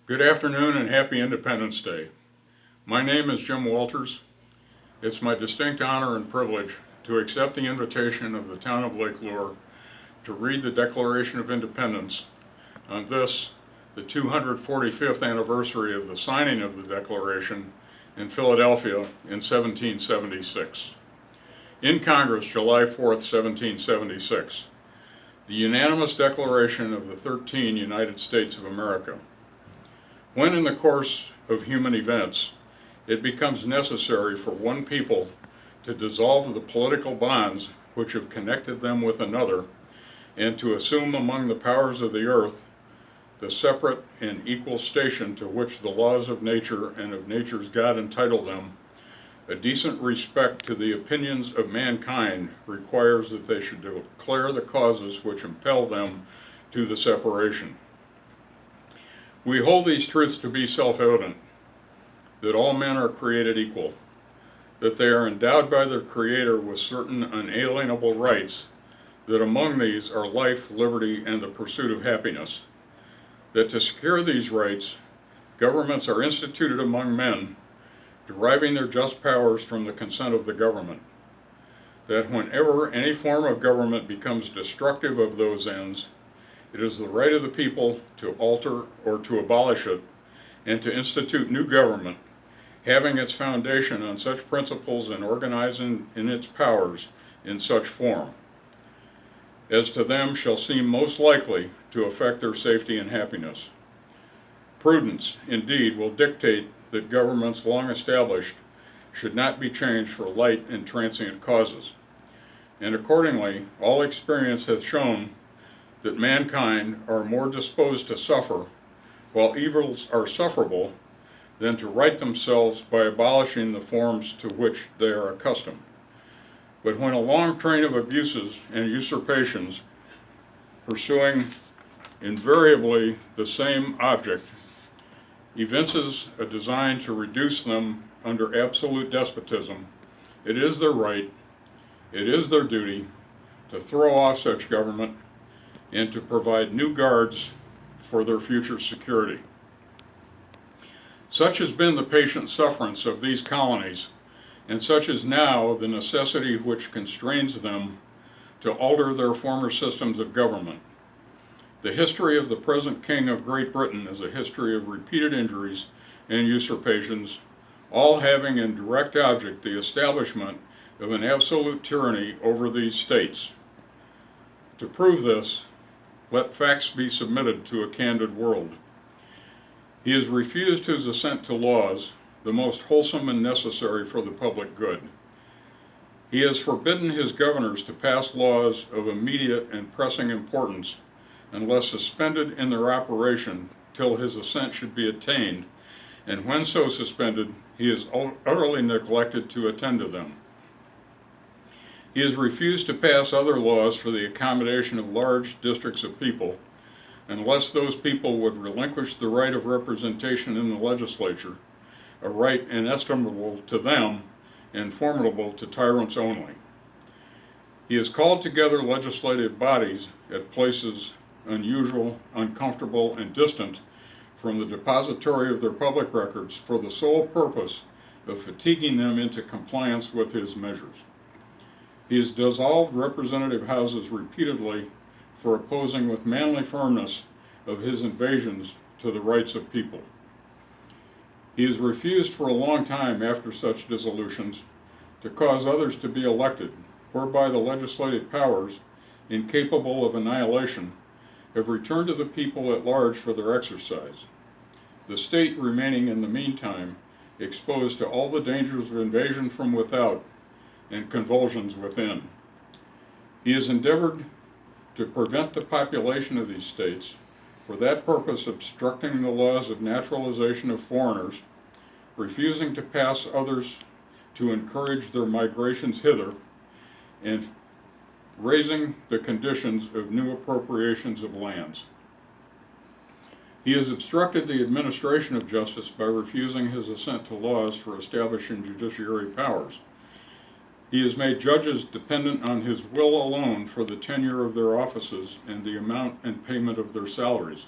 Good afternoon and happy Independence Day. My name is Jim Walters. It's my distinct honor and privilege to accept the invitation of the town of Lake Lure to read the Declaration of Independence on this, the 245th anniversary of the signing of the Declaration in Philadelphia in 1776. In Congress, July 4th, 1776, the unanimous declaration of the 13 United States of America. When in the course of human events, it becomes necessary for one people to dissolve the political bonds which have connected them with another, and to assume among the powers of the earth the separate and equal station to which the laws of nature and of nature's God entitle them, a decent respect to the opinions of mankind requires that they should declare the causes which impel them to the separation. We hold these truths to be self-evident, that all men are created equal, that they are endowed by their Creator with certain unalienable rights, that among these are life, liberty, and the pursuit of happiness, that to secure these rights, governments are instituted among men, deriving their just powers from the consent of the government, that whenever any form of government becomes destructive of those ends, it is the right of the people to alter or to abolish it, and to institute new government, having its foundation on such principles and organizing in its powers in such form, as to them shall seem most likely to affect their safety and happiness. Prudence, indeed, will dictate that governments long established should not be changed for light and transient causes, and accordingly, all experience hath shown that mankind are more disposed to suffer, while evils are sufferable, than to right themselves by abolishing the forms to which they are accustomed. But when a long train of abuses and usurpations, pursuing invariably the same object, evinces a design to reduce them under absolute despotism, it is their right, it is their duty, to throw off such government and to provide new guards for their future security. Such has been the patient sufferance of these colonies, and such is now the necessity which constrains them to alter their former systems of government. The history of the present King of Great Britain is a history of repeated injuries and usurpations, all having in direct object the establishment of an absolute tyranny over these states. To prove this, let facts be submitted to a candid world. He has refused his assent to laws, the most wholesome and necessary for the public good. He has forbidden his governors to pass laws of immediate and pressing importance unless suspended in their operation till his assent should be attained, and when so suspended, he has utterly neglected to attend to them. He has refused to pass other laws for the accommodation of large districts of people, unless those people would relinquish the right of representation in the legislature, a right inestimable to them and formidable to tyrants only. He has called together legislative bodies at places unusual, uncomfortable, and distant from the depository of their public records for the sole purpose of fatiguing them into compliance with his measures. He has dissolved representative houses repeatedly for opposing with manly firmness of his invasions to the rights of people. He has refused for a long time after such dissolutions to cause others to be elected, whereby the legislative powers, incapable of annihilation, have returned to the people at large for their exercise, the state remaining in the meantime exposed to all the dangers of invasion from without and convulsions within. He has endeavored to prevent the population of these states, for that purpose obstructing the laws of naturalization of foreigners, refusing to pass others to encourage their migrations hither, and raising the conditions of new appropriations of lands. He has obstructed the administration of justice by refusing his assent to laws for establishing judiciary powers. He has made judges dependent on his will alone for the tenure of their offices and the amount and payment of their salaries.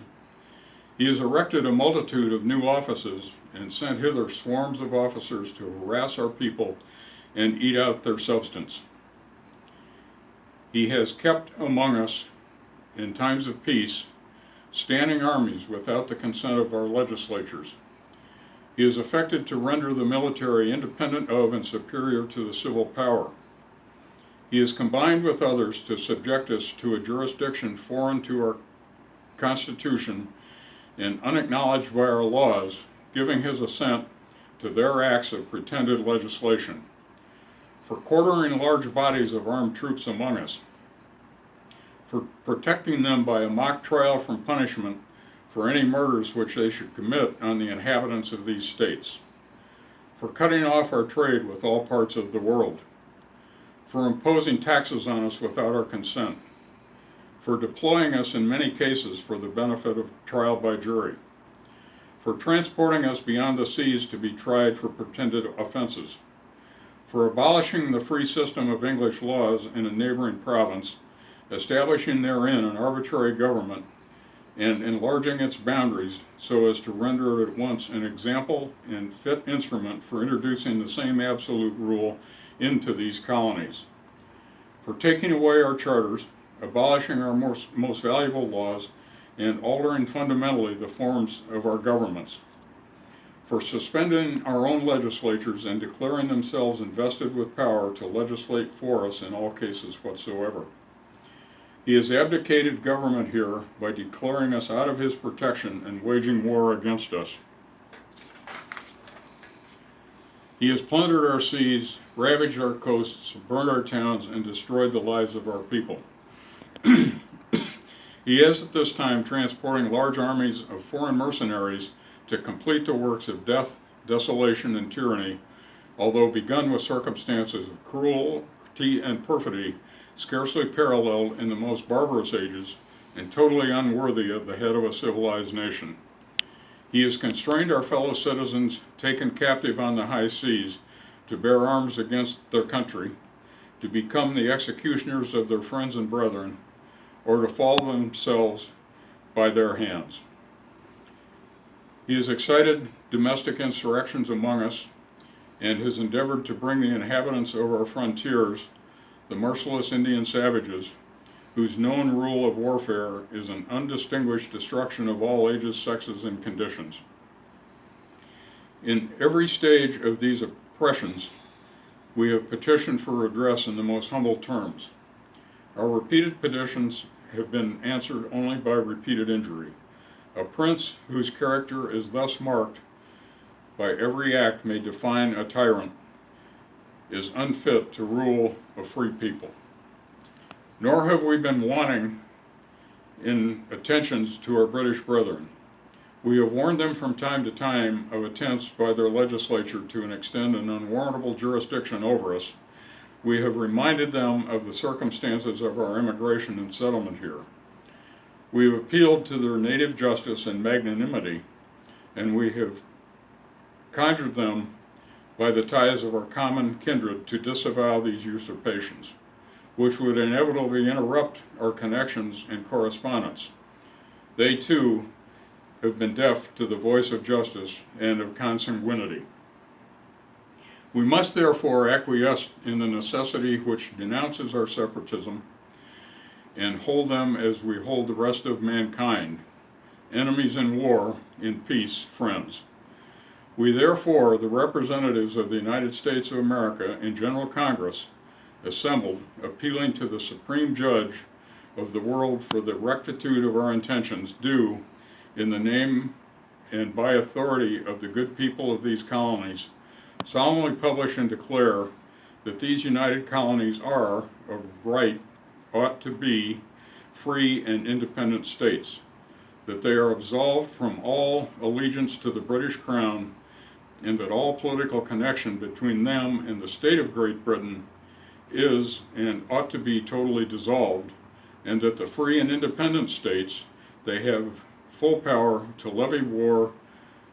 He has erected a multitude of new offices and sent hither swarms of officers to harass our people and eat out their substance. He has kept among us, in times of peace, standing armies without the consent of our legislatures. He has affected to render the military independent of and superior to the civil power. He has combined with others to subject us to a jurisdiction foreign to our Constitution and unacknowledged by our laws, giving his assent to their acts of pretended legislation, for quartering large bodies of armed troops among us, for protecting them by a mock trial from punishment for any murders which they should commit on the inhabitants of these states, for cutting off our trade with all parts of the world, for imposing taxes on us without our consent, for deploying us in many cases for the benefit of trial by jury, for transporting us beyond the seas to be tried for pretended offenses, for abolishing the free system of English laws in a neighboring province, establishing therein an arbitrary government, and enlarging its boundaries so as to render it at once an example and fit instrument for introducing the same absolute rule into these colonies, for taking away our charters, abolishing our most valuable laws, and altering fundamentally the forms of our governments, for suspending our own legislatures and declaring themselves invested with power to legislate for us in all cases whatsoever. He has abdicated government here by declaring us out of his protection and waging war against us. He has plundered our seas, ravaged our coasts, burned our towns, and destroyed the lives of our people. He is at this time transporting large armies of foreign mercenaries to complete the works of death, desolation, and tyranny, although begun with circumstances of cruelty and perfidy scarcely paralleled in the most barbarous ages and totally unworthy of the head of a civilized nation. He has constrained our fellow citizens taken captive on the high seas to bear arms against their country, to become the executioners of their friends and brethren, or to fall themselves by their hands. He has excited domestic insurrections among us and has endeavored to bring the inhabitants of our frontiers, the merciless Indian savages, whose known rule of warfare is an undistinguished destruction of all ages, sexes, and conditions. In every stage of these oppressions, we have petitioned for redress in the most humble terms. Our repeated petitions have been answered only by repeated injury. A prince whose character is thus marked by every act may define a tyrant is unfit to rule a free people. Nor have we been wanting in attentions to our British brethren. We have warned them from time to time of attempts by their legislature to extend an unwarrantable jurisdiction over us. We have reminded them of the circumstances of our immigration and settlement here. We have appealed to their native justice and magnanimity, and we have conjured them by the ties of our common kindred to disavow these usurpations, which would inevitably interrupt our connections and correspondence. They, too, have been deaf to the voice of justice and of consanguinity. We must therefore acquiesce in the necessity which denounces our separatism and hold them as we hold the rest of mankind, enemies in war, in peace, friends. We therefore, the representatives of the United States of America in General Congress, assembled, appealing to the Supreme Judge of the world for the rectitude of our intentions, do, in the name and by authority of the good people of these colonies, solemnly publish and declare that these united colonies are, of right, ought to be, free and independent states, that they are absolved from all allegiance to the British Crown, and that all political connection between them and the state of Great Britain is and ought to be totally dissolved, and that the free and independent states, they have full power to levy war,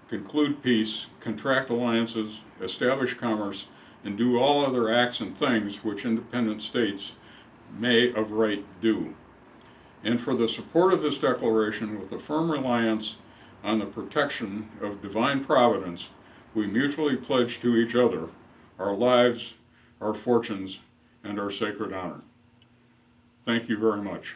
conclude peace, contract alliances, establish commerce, and do all other acts and things which independent states may of right do. And for the support of this declaration, with a firm reliance on the protection of divine providence, we mutually pledge to each other our lives, our fortunes, and our sacred honor. Thank you very much.